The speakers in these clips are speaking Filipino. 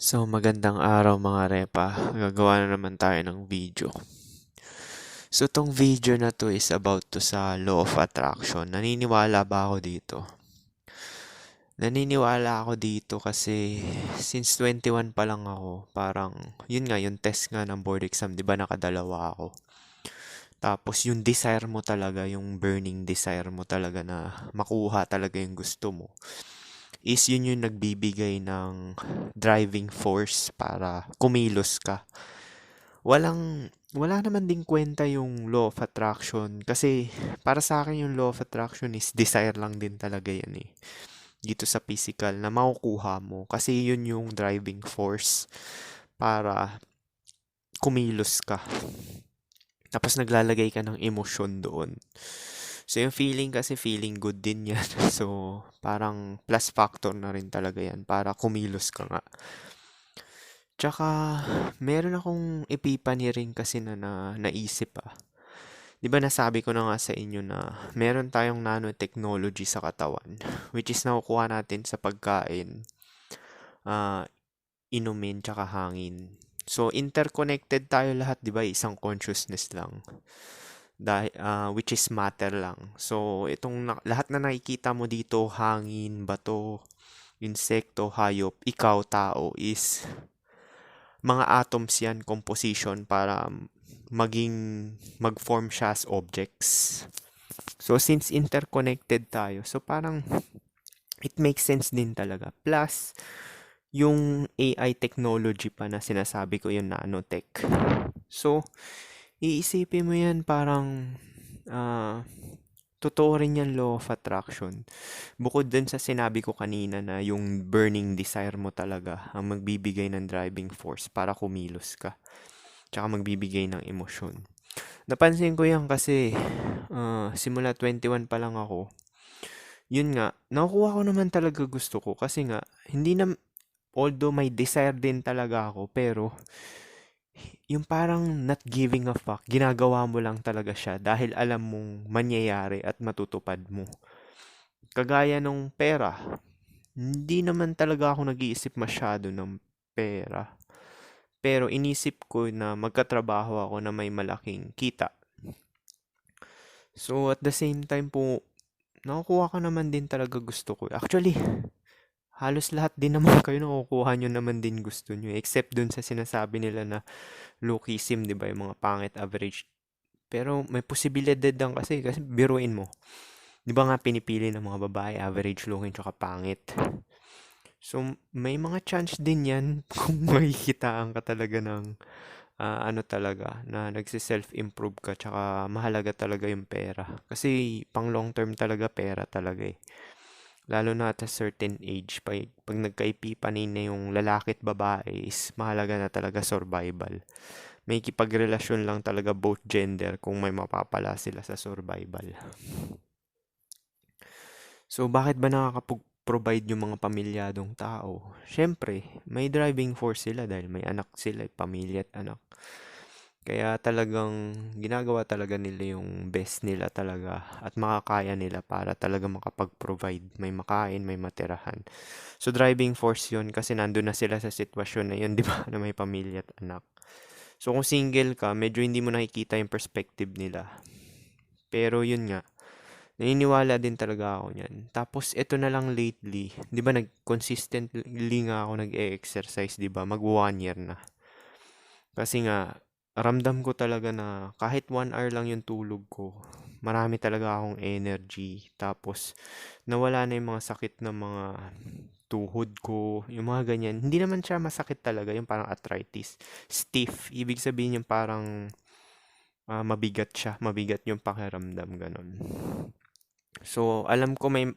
So, magandang araw mga repa. Gagawa na naman tayo ng video. So, tong video na to is about to sa law of attraction. Naniniwala ba ako dito? Naniniwala ako dito kasi since 21 pa lang ako, parang yun nga, yung test nga ng board exam, di ba nakadalawa ako? Tapos yung desire mo talaga, yung burning desire mo talaga na makuha talaga yung gusto mo, is yun yung nagbibigay ng driving force para kumilos ka. Wala naman ding kwenta yung law of attraction kasi para sa akin yung law of attraction is desire lang din talaga yan eh. Dito sa physical na makukuha mo kasi yun yung driving force para kumilos ka. Tapos naglalagay ka ng emosyon doon. So yung feeling kasi feeling good din yan. So parang plus factor na rin talaga yan para kumilos ka nga. Tsaka, meron akong epiphany rin kasi na naisip ah. Di ba nasabi ko na nga sa inyo na meron tayong nanotechnology sa katawan, which is nakukuha natin sa pagkain, ah, inumin, tsaka hangin. So, interconnected tayo lahat, di ba? Isang consciousness lang. Which is matter lang. So, lahat na nakikita mo dito, hangin, bato, insekto, hayop, ikaw, tao, is mga atoms yan, composition para mag-form siya as objects. So, since interconnected tayo, so parang it makes sense din talaga. Plus, yung AI technology pa na sinasabi ko, yung nanotech. So, iisipin mo yan parang ah, totoo rin yan law of attraction. Bukod dun sa sinabi ko kanina na yung burning desire mo talaga ang magbibigay ng driving force para kumilos ka. Tsaka magbibigay ng emosyon. Napansin ko yan kasi simula 21 pa lang ako. Yun nga, nakukuha ko naman talaga gusto ko kasi nga, hindi na, although may desire din talaga ako, pero yung parang not giving a fuck, ginagawa mo lang talaga siya dahil alam mong mangyayari at matutupad mo. Kagaya nung pera, hindi naman talaga ako nag-iisip masyado ng pera. Pero inisip ko na magkatrabaho ako na may malaking kita. So at the same time po, nakukuha ko naman din talaga gusto ko. Actually, halos lahat din naman kayo nakukuha nyo naman din gusto nyo. Except dun sa sinasabi nila na lookism, di ba? Yung mga pangit average. Pero may posibilidad lang kasi biruin mo. Di ba nga pinipili ng mga babae, average looking tsaka pangit. So, may mga chance din yan kung makikitaan ka talaga ng ano talaga, na nagsi-self-improve ka tsaka mahalaga talaga yung pera. Kasi pang long term talaga pera talaga eh. Lalo na at a certain age, pag nagkaipipanin na yung lalaki at babae is mahalaga na talaga survival. May kipagrelasyon lang talaga both gender kung may mapapala sila sa survival. So, bakit ba nakakapag-provide yung mga pamilyadong tao? Siyempre, may driving force sila dahil may anak sila, pamilya at anak. Kaya talagang ginagawa talaga nila yung best nila talaga at makakaya nila para talaga makapag-provide. May makain, may matirahan. So, driving force yun kasi nandun na sila sa sitwasyon na yun, di ba, na may pamilya at anak. So, kung single ka, medyo hindi mo nakikita yung perspective nila. Pero yun nga, naniniwala din talaga ako niyan. Tapos ito na lang lately, 'di ba consistently nga ako nag-exercise, 'di ba? Mag 1 year na. Kasi nga ramdam ko talaga na kahit 1 hour lang yung tulog ko, marami talaga akong energy. Tapos nawala na yung mga sakit ng mga tuhod ko, yung mga ganyan. Hindi naman siya masakit talaga, yung parang arthritis. Stiff, ibig sabihin yung parang mabigat siya, mabigat yung pakiramdam, ganon. So, alam ko may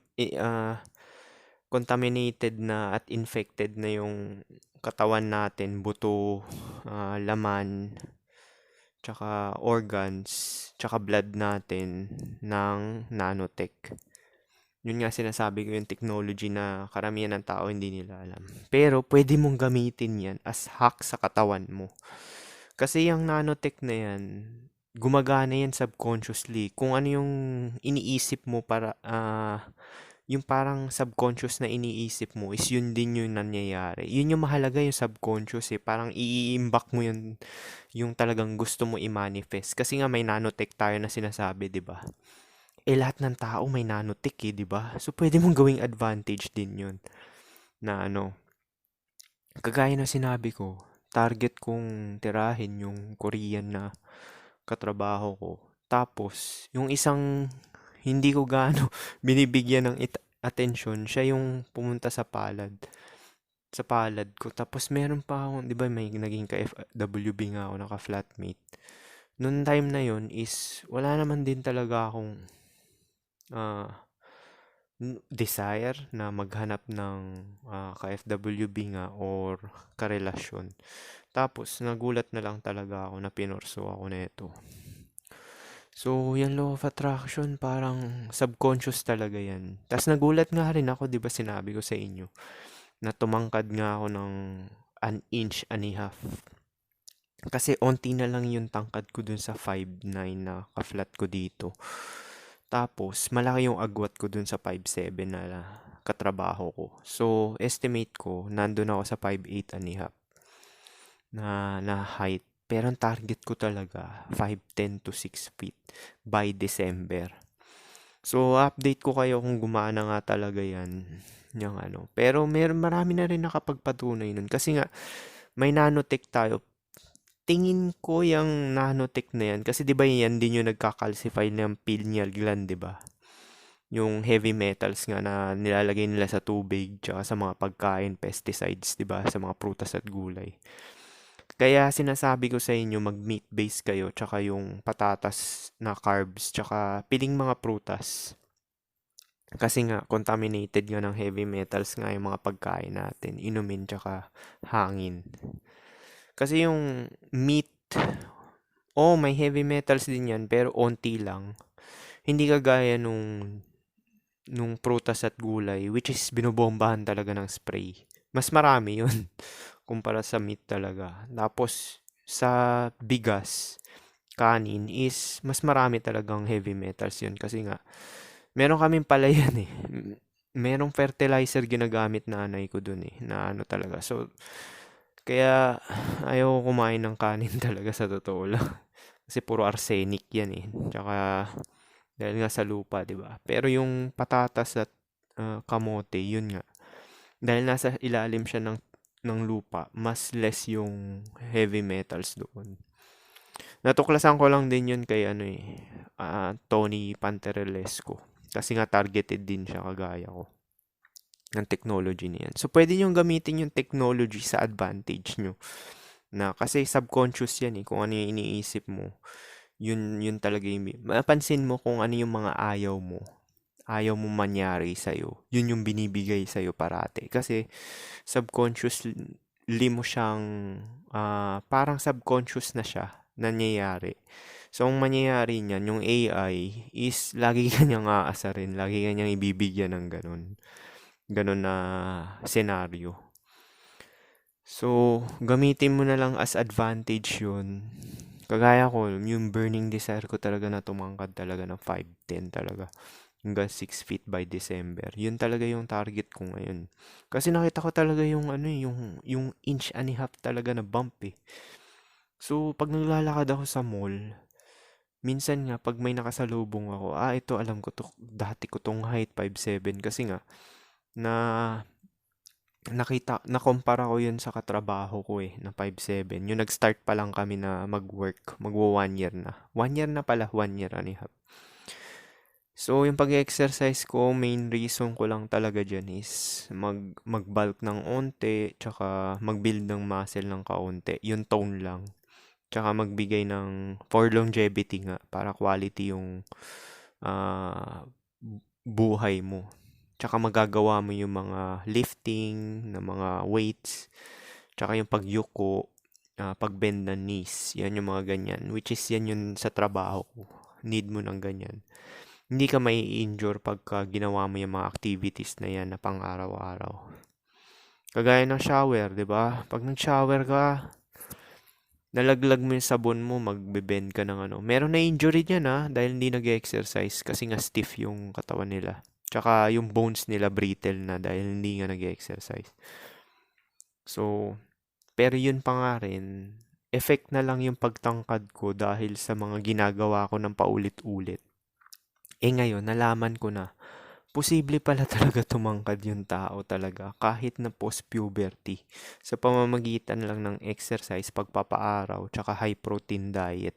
contaminated na at infected na yung katawan natin, buto, laman, tsaka organs, tsaka blood natin ng nanotech. Yun nga sinasabi ko yung technology na karamihan ng tao hindi nila alam. Pero pwede mong gamitin yan as hack sa katawan mo. Kasi yung nanotech na yan, gumagana yan subconsciously. Kung ano yung iniisip mo para yung parang subconscious na iniisip mo is yun din yung nangyayari. Yun yung mahalaga yung subconscious eh. Parang iiimbak mo yung talagang gusto mo i-manifest. Kasi nga may nanotech tayo na sinasabi, 'di ba? Eh lahat ng tao may nanotech eh, 'di ba? So pwede mong gawing advantage din yun na kagaya ng sinabi ko, target kong tirahin yung Korean na katrabaho ko. Tapos, yung isang hindi ko gaano binibigyan ng atensyon, siya yung pumunta sa palad ko. Tapos meron pa akong, 'di ba, may naging ka-FWB nga ako, naka-flatmate. Noon time na yon is wala naman din talaga akong ah, desire na maghanap ng ka-FWB nga or karelasyon. Tapos nagulat na lang talaga ako na pinurso ako nito. So, yung law of attraction, parang subconscious talaga yan. Tapos nagulat nga rin ako, di ba sinabi ko sa inyo, na tumangkad nga ako ng an inch and a half. Kasi onti na lang yung tangkad ko dun sa 5'9 na ka-flat ko dito. Tapos, malaki yung agwat ko dun sa 5'7 na katrabaho ko. So, estimate ko, nandun ako sa 5'8 and a half na height. Pero ang target ko talaga, 5'10 to 6 feet by December. So, update ko kayo kung gumana nga talaga yan. Yung Pero marami na rin nakapagpatunay nun. Kasi nga, may nanotech tayo. Tingin ko yung nanotech na yan. Kasi di ba yan din yung nagkakalsify ng pineal gland, di ba? Yung heavy metals nga na nilalagay nila sa tubig, tsaka sa mga pagkain, pesticides, di ba? Sa mga prutas at gulay. Kaya sinasabi ko sa inyo mag-meat base kayo tsaka yung patatas na carbs tsaka piling mga prutas. Kasi nga contaminated nga ng heavy metals nga yung mga pagkain natin, inumin tsaka hangin. Kasi yung meat, oh may heavy metals din yan pero onti lang. Hindi kagaya nung prutas at gulay which is binobombahan talaga ng spray. Mas marami yun kumpara sa meat talaga. Tapos sa bigas, kanin is mas marami talagang heavy metals yun kasi nga meron kaming palayan eh. Merong fertilizer ginagamit nanay ko dun eh na talaga. So kaya ayaw ko kumain ng kanin talaga sa totoo lang. Kasi puro arsenic yan eh. Tsaka dahil nga sa lupa, 'di ba? Pero yung patatas at kamote, yun nga. Dahil nasa ilalim siya ng lupa, mas less yung heavy metals doon. Natuklasan ko lang din yun kay Tony Panterelesco. Kasi nga targeted din siya kagaya ko ng technology niyan. So pwede nyo gamitin yung technology sa advantage nyo. Na kasi subconscious yan eh, kung ano yung iniisip mo. Yun talaga yung mapansin mo kung ano yung mga ayaw mo manyari sa'yo. Yun yung binibigay sa'yo parate. Kasi subconsciously mo siyang, parang subconscious na siya, nangyayari. So, ang mangyayari niyan, yung AI is lagi ka niyang aasarin, lagi ka niyang ibibigyan ng ganun na senaryo. So, gamitin mo na lang as advantage yun. Kagaya ko, yung burning desire ko talaga na tumangkad talaga ng 5'10 talaga. Hanggang 6 feet by December. Yun talaga yung target ko ngayon. Kasi nakita ko talaga yung inch and a half talaga na bump eh. So, pag naglalakad ako sa mall, minsan nga, pag may nakasalubong ako, ito alam ko to, dati ko tong height, 5'7", kasi nga, nakumpara ko yun sa katrabaho ko eh, na 5'7". Yung nag-start pa lang kami na mag-work, magwa 1 year na. 1 year na pala, 1 year and a half. So, yung pag-exercise ko, main reason ko lang talaga dyan is mag-bulk ng onte, tsaka mag-build ng muscle ng kaunti. Yung tone lang. Tsaka magbigay ng, for longevity nga, para quality yung buhay mo. Tsaka magagawa mo yung mga lifting, na mga weights, tsaka yung pagyuko, pagbend ng knees. Yan yung mga ganyan. Which is yan yun sa trabaho ko. Need mo ng ganyan. Hindi ka may injure pagka ginawa mo yung mga activities na yan na pang araw-araw. Kagaya ng shower, 'di ba? Pag nag-shower ka, nalaglag mo yung sabon mo, magbe-bend ka ng Meron na injury diyan dahil hindi nag-exercise kasi nga stiff yung katawan nila. Tsaka yung bones nila brittle na dahil hindi nga nag-exercise. So, pero yun pa nga rin, effect na lang yung pagtangkad ko dahil sa mga ginagawa ko ng paulit-ulit. Ngayon, nalaman ko na, posible pala talaga tumangkad yung tao talaga kahit na post-puberty sa pamamagitan lang ng exercise, pagpapaaraw, tsaka high protein diet.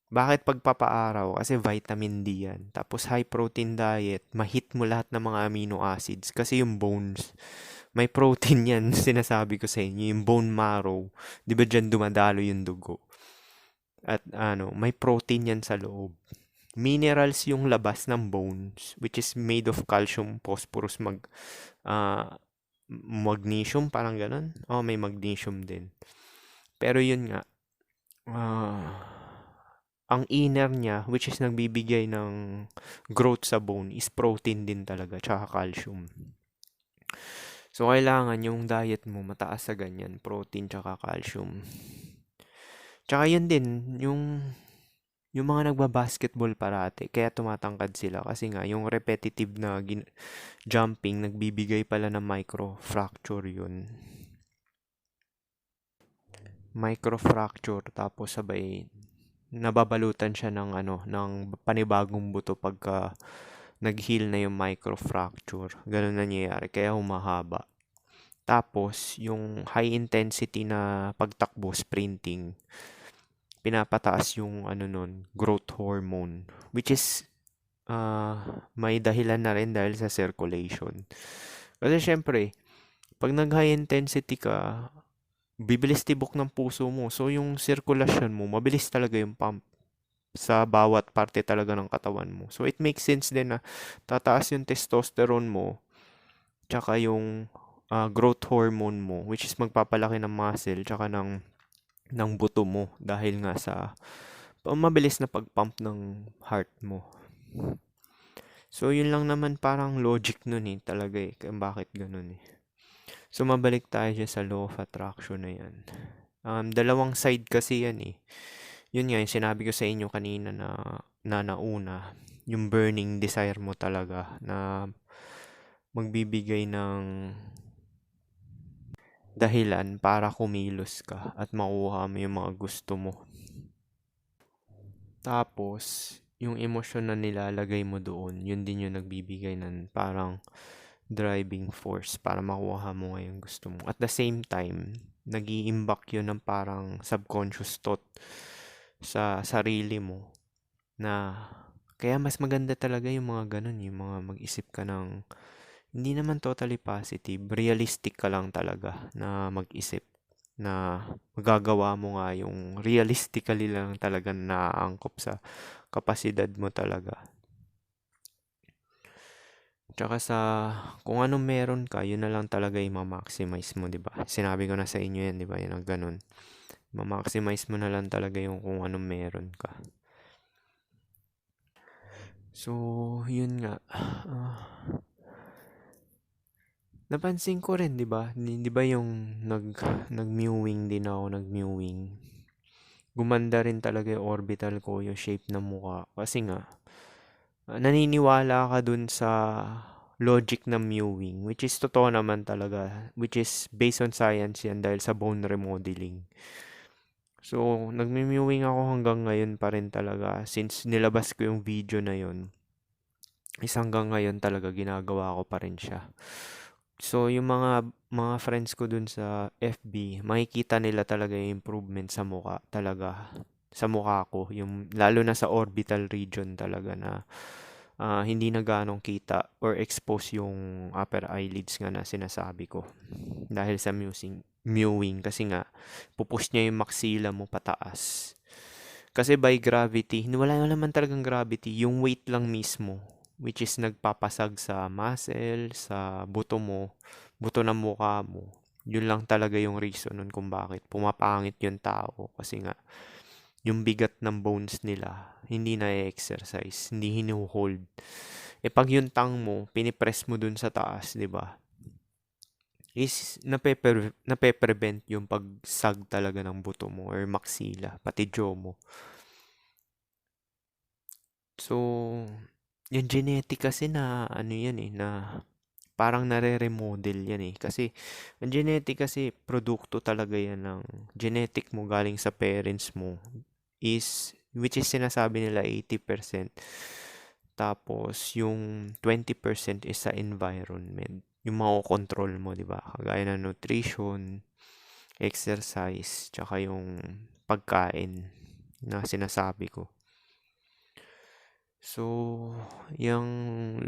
Bakit pagpapaaraw? Kasi vitamin D yan. Tapos high protein diet, ma-hit mo lahat ng mga amino acids kasi yung bones, may protein yan, sinasabi ko sa inyo, yung bone marrow. Di ba dyan dumadalo yung dugo? At ano, may protein yan sa loob. Minerals yung labas ng bones, which is made of calcium, phosphorus, ah, magnesium, parang ganun. Oh, may magnesium din. Pero yun nga, ang inner niya, which is nagbibigay ng growth sa bone, is protein din talaga, tsaka calcium. So, kailangan yung diet mo mataas sa ganyan, protein tsaka calcium. Tsaka yun din, yung mga nagba-basketball parati, kaya tumatangkad sila kasi nga yung repetitive na jumping, nagbibigay pala ng microfracture yun. Microfracture, tapos sabay nababalutan siya ng ng panibagong buto pagka nag-heal na yung microfracture. Ganun nangyayari, kaya humahaba. Tapos, yung high intensity na pagtakbo, sprinting, pinapataas yung nun, growth hormone, which is may dahilan na rin dahil sa circulation. Kasi syempre, pag nag-high intensity ka, bibilis tibok ng puso mo. So, yung circulation mo, mabilis talaga yung pump sa bawat parte talaga ng katawan mo. So, it makes sense din na tataas yung testosterone mo, tsaka yung growth hormone mo, which is magpapalaki ng muscle, tsaka ng buto mo dahil nga sa mabilis na pag-pump ng heart mo. So, yun lang naman parang logic nun talaga kung bakit ganun. So, mabalik tayo dyan sa law of attraction na yan. Dalawang side kasi yan Yun nga, yung sinabi ko sa inyo kanina na nauna, yung burning desire mo talaga na magbibigay ng dahilan para kumilos ka at makuha mo yung mga gusto mo. Tapos, yung emosyon na nilalagay mo doon, yun din yung nagbibigay ng parang driving force para makuha mo nga yung gusto mo. At the same time, nag-iimbak yun ng parang subconscious thought sa sarili mo na kaya mas maganda talaga yung mga ganun, yung mga mag-isip ka ng hindi naman totally positive, realistic ka lang talaga na mag-isip na magagawa mo nga yung realistically lang talaga na naangkop sa kapasidad mo talaga. Tsaka sa kung anong meron ka, yun na lang talaga i-maximize mo, 'di ba? Sinabi ko na sa inyo 'yan, 'di ba? Yun ang ganun. Ma-maximize mo na lang talaga yung kung anong meron ka. So, yun nga. Napansin ko rin, 'di ba? 'Di ba yung nag-mewing din ako, nag-mewing. Gumanda rin talaga yung orbital ko, yung shape ng mukha. Kasi nga, naniniwala ka dun sa logic ng mewing, which is totoo naman talaga, which is based on science yan dahil sa bone remodeling. So, nagme-mewing ako hanggang ngayon pa rin talaga. Since nilabas ko yung video na yun, is hanggang ngayon talaga ginagawa ko pa rin siya. So, yung mga friends ko dun sa FB, makikita nila talaga yung improvement sa mukha talaga. Sa mukha ko, yung lalo na sa orbital region talaga na hindi na ganong kita or expose yung upper eyelids nga na sinasabi ko. Dahil sa mewing kasi nga pupush niya yung maxilla mo pataas. Kasi by gravity, wala naman talagang gravity, yung weight lang mismo, which is nagpapasag sa muscle, sa buto mo, buto ng mukha mo. Yun lang talaga yung reason nun kung bakit pumapangit yung tao kasi nga yung bigat ng bones nila hindi na exercise, hindi hinuhold. Pag yung tang mo, pinipress mo dun sa taas, 'di ba? Is nape-prevent yung pagsag talaga ng buto mo or maxilla, pati jaw mo. So, yung genetic kasi na ano yan eh, na parang nare-remodel yan eh. Kasi, ang genetic kasi, produkto talaga yan ng genetic mo galing sa parents mo which is sinasabi nila 80%. Tapos, yung 20% is sa environment. Yung makokontrol mo, di ba? Kagaya ng nutrition, exercise, tsaka yung pagkain na sinasabi ko. So, yung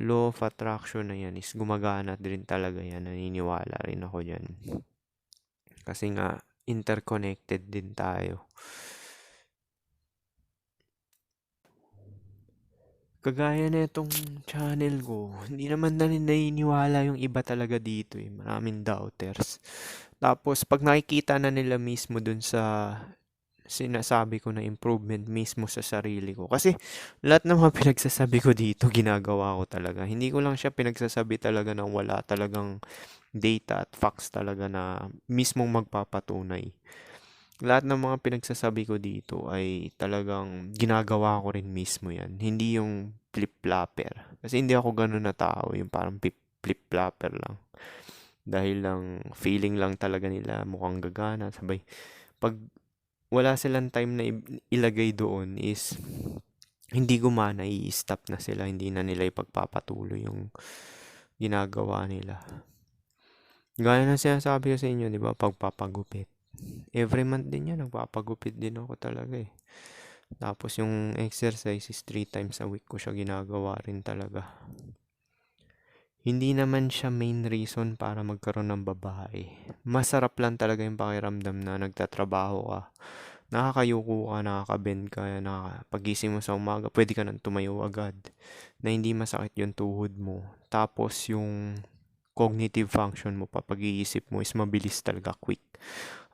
law of attraction na yan is gumagana din talaga yan. Naniniwala rin ako dyan. Kasi nga, interconnected din tayo. Kagaya na itong channel ko, hindi naman na naniniwala yung iba talaga dito eh. Maraming doubters. Tapos, pag nakikita na nila mismo dun sa sinasabi ko na improvement mismo sa sarili ko. Kasi lahat ng mga pinagsasabi ko dito, ginagawa ko talaga. Hindi ko lang siya pinagsasabi talaga ng wala talagang data at facts talaga na mismong magpapatunay. Lahat ng mga pinagsasabi ko dito ay talagang ginagawa ko rin mismo yan. Hindi yung flip-flopper. Kasi hindi ako ganun na tao, yung parang flip-flopper lang. Dahil lang, feeling lang talaga nila mukhang gagana. Sabay, pag wala silang time na ilagay doon is hindi gumana, i-stop na sila, hindi na nila ipagpapatuloy yung ginagawa nila. Gaya ng sinasabi ko sa inyo, di ba, pagpapagupit. Every month din yan, nagpapagupit din ako talaga eh. Tapos yung exercise is 3 times a week ko siya ginagawa rin talaga. Hindi naman siya main reason para magkaroon ng babae. Masarap lang talaga yung pakiramdam na nagtatrabaho ka. Nakakayuko ka, nakakabend ka, pagising mo sa umaga, pwede ka nang tumayo agad. Na hindi masakit yung tuhod mo. Tapos yung cognitive function mo pa, pag-iisip mo is mabilis talaga, quick.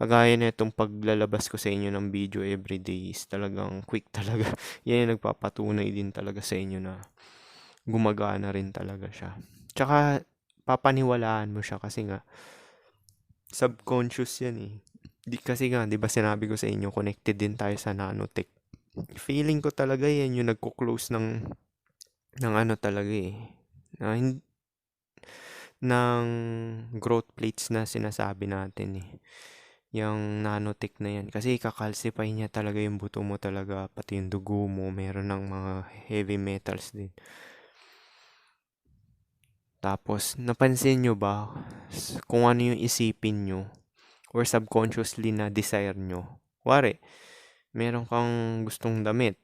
Kagaya na itong paglalabas ko sa inyo ng video everyday is talagang quick talaga. Yan yung nagpapatunay din talaga sa inyo na gumagana rin talaga siya. Tsaka, papaniwalaan mo siya kasi nga, subconscious yan eh. Kasi nga, di ba sinabi ko sa inyo, connected din tayo sa nanotech. Feeling ko talaga yan yung nagko-close ng ano talaga eh. Ng growth plates na sinasabi natin eh. Yung nanotech na yan. Kasi kakalsify niya talaga yung buto mo talaga, pati yung dugo mo, meron ng mga heavy metals din. Tapos, napansin nyo ba kung ano yung isipin nyo or subconsciously na desire nyo? Kuwari, meron kang gustong damit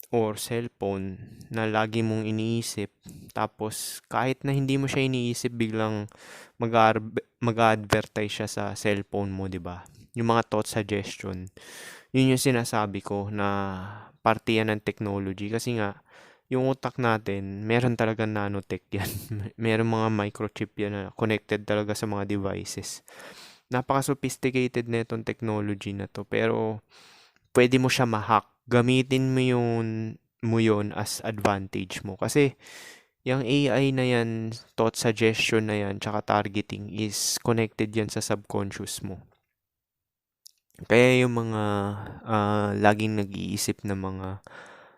or cellphone na lagi mong iniisip. Tapos, kahit na hindi mo siya iniisip, biglang mag-advertise siya sa cellphone mo, di ba? Yung mga thought suggestion. Yun yung sinasabi ko na parte yan ng technology. Kasi nga, yung utak natin, meron talagang nanotech yan. Meron mga microchip yan na connected talaga sa mga devices. Napaka-sophisticated na itong technology na to. Pero, pwede mo siya ma-hack. Gamitin mo yun as advantage mo. Kasi, yung AI na yan, thought suggestion na yan, tsaka targeting is connected yan sa subconscious mo. Kaya yung mga laging nag-iisip na mga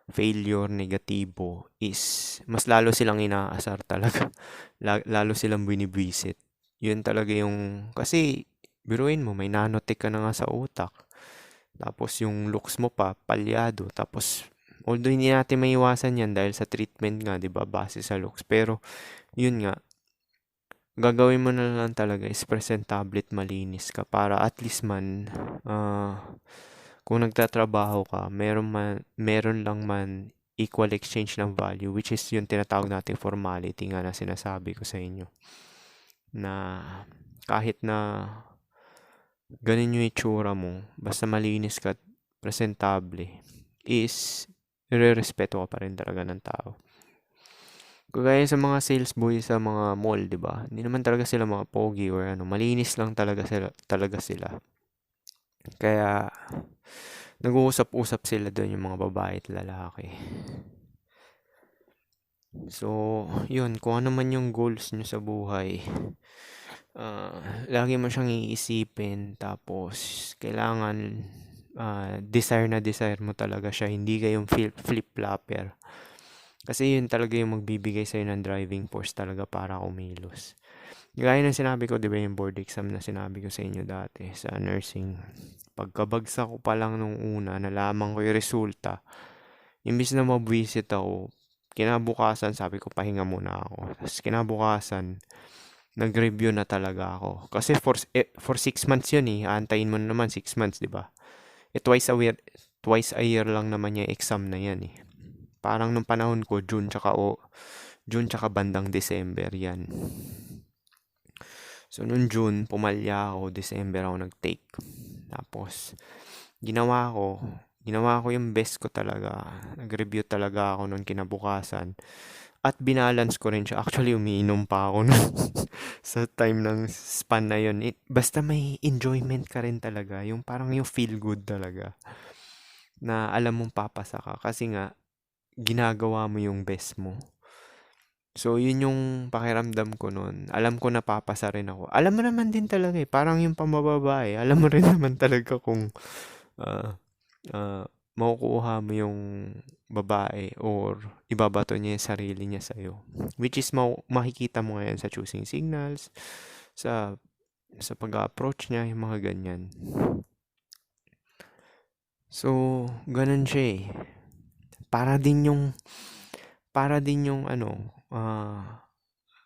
failure, negatibo is mas lalo silang inaasar talaga. Lalo silang binibwisit. Yun talaga yung, kasi biruin mo, may nanotech ka na nga sa utak. Tapos yung looks mo pa, palyado. Tapos, although hindi natin maiwasan yan dahil sa treatment nga, di ba, base sa looks. Pero, yun nga, gagawin mo na lang talaga is presentable at malinis ka para at least man, kung nagtatrabaho ka, meron lang man equal exchange ng value, which is yung tinatawag nating formality nga na sinasabi ko sa inyo. Na kahit na ganun yung itsura mo, basta malinis ka at presentable, is nire-respeto ka pa rin talaga ng tao. Kagaya sa mga sales boy sa mga mall, 'di ba? Hindi naman talaga sila mga pogi or ano, malinis lang talaga sila. Kaya nag-uusap-usap sila doon yung mga babae at lalaki. So, yun, kung ano man yung goals nyo sa buhay, lagi mo siyang iisipin, tapos kailangan desire na desire mo talaga siya, hindi kayong flip-flopper. Kasi yun talaga yung magbibigay sa'yo ng driving force talaga para kumilos. Gaya ng sinabi ko, di ba yung board exam na sinabi ko sa inyo dati sa nursing. Pagkabagsak ko pa lang nung una, nalaman ko yung resulta. Imbis na mabwisit ako, kinabukasan sabi ko pahinga muna ako. Tapos kinabukasan, nag-review na talaga ako. Kasi for 6 months yun eh. Aantayin mo na naman 6 months, di ba? Twice a year lang naman yung exam na yan eh. Parang nung panahon ko, June tsaka bandang December yan. So, nung June, pumalya ako. December ako nag-take. Tapos, ginawa ko, ginawa ko yung best ko talaga. Nag-review talaga ako nung kinabukasan. At binalance ko rin siya. Actually, umiinom pa ako nun sa time ng span na yun. Basta may enjoyment ka rin talaga. Yung parang yung feel good talaga. Na alam mong papasa ka. Kasi nga, ginagawa mo yung best mo. So, yun yung pakiramdam ko nun. Alam ko napapasa rin ako. Alam mo naman din talaga eh. Parang yung pambababae. Alam mo rin naman talaga kung ah, makukuha mo yung babae or ibabato niya yung sarili niya sa'yo. Which is makikita mo ngayon sa choosing signals, sa pag-approach niya, yung mga ganyan. So, ganun siya eh. Para din yung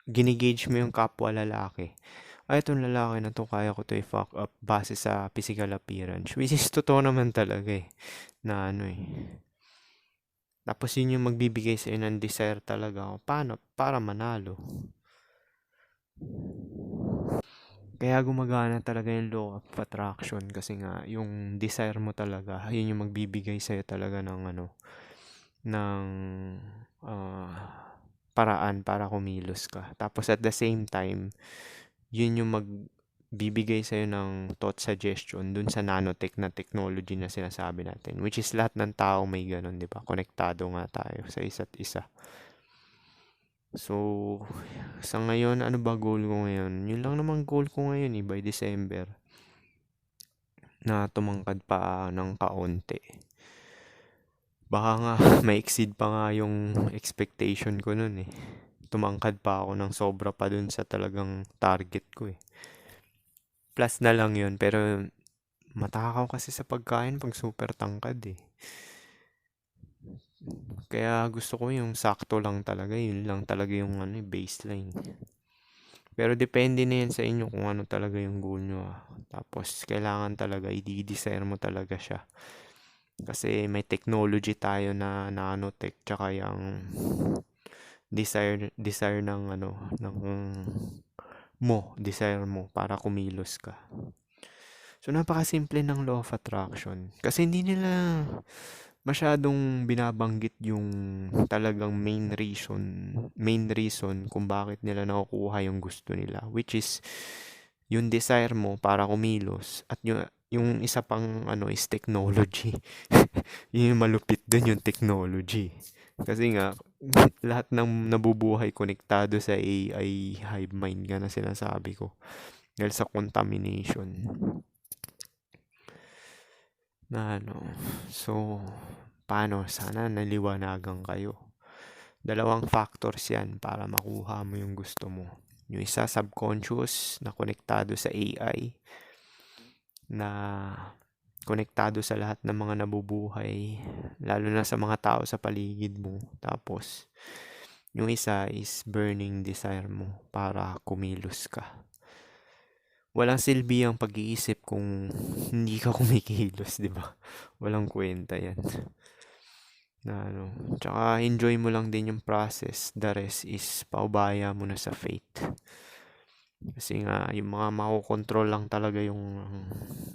ginigauge mo yung kapwa lalaki. Ay, itong lalaki na to, kaya ko to i-fuck up base sa physical appearance. Which is totoo naman talaga eh. Na Tapos yun yung magbibigay sa'yo ng desire talaga. Paano? Para manalo. Kaya gumagana talaga yung law of attraction kasi nga yung desire mo talaga, yun yung magbibigay sa'yo talaga ng ah, paraan para kumilos ka. Tapos at the same time, yun yung magbibigay sa'yo ng thought suggestion dun sa nanotech na technology na sinasabi natin. Which is lahat ng tao may ganun, di ba? Konektado nga tayo sa isa't isa. So, sa ngayon, ano ba goal ko ngayon? Yun lang naman goal ko ngayon eh, by December. Na tumangkad pa ng kaunti. Baka nga, ma-exceed pa nga yung expectation ko nun eh. Tumangkad pa ako ng sobra pa dun sa talagang target ko eh. Plus na lang yun, pero matakaw kasi sa pagkain pag super tangkad eh. Kaya gusto ko yung sakto lang talaga, yun lang talaga yung baseline. Pero depende na yan sa inyo kung ano talaga yung goal nyo ah. Tapos kailangan talaga i-desire mo talaga siya. Kasi may technology tayo na nanotech tsaka yung desire desire mo para kumilos ka. So napakasimple ng law of attraction. Kasi hindi nila masyadong binabanggit yung talagang main reason kung bakit nila nakukuha yung gusto nila, which is yung desire mo para kumilos at yung isa pang is technology. Yun yung malupit dun, yung technology. Kasi nga lahat ng nabubuhay konektado sa AI hive mind nga na sinasabi ko dahil sa contamination na so paano, sana naliwanagan kayo. Dalawang factors yan para makuha mo yung gusto mo. Yung isa, subconscious na konektado sa AI, na konektado sa lahat ng mga nabubuhay, lalo na sa mga tao sa paligid mo. Tapos, yung isa is burning desire mo para kumilos ka. Walang silbi ang pag-iisip kung hindi ka kumikilos, di ba? Walang kwenta yan. Tsaka enjoy mo lang din yung process. The rest is paubaya mo na sa fate. Kasi nga, yung mga makokontrol lang talaga yung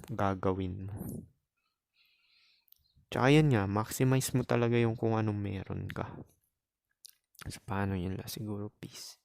gagawin mo. Tsaka yan nga, maximize mo talaga yung kung anong meron ka. So, paano yun lang siguro, peace.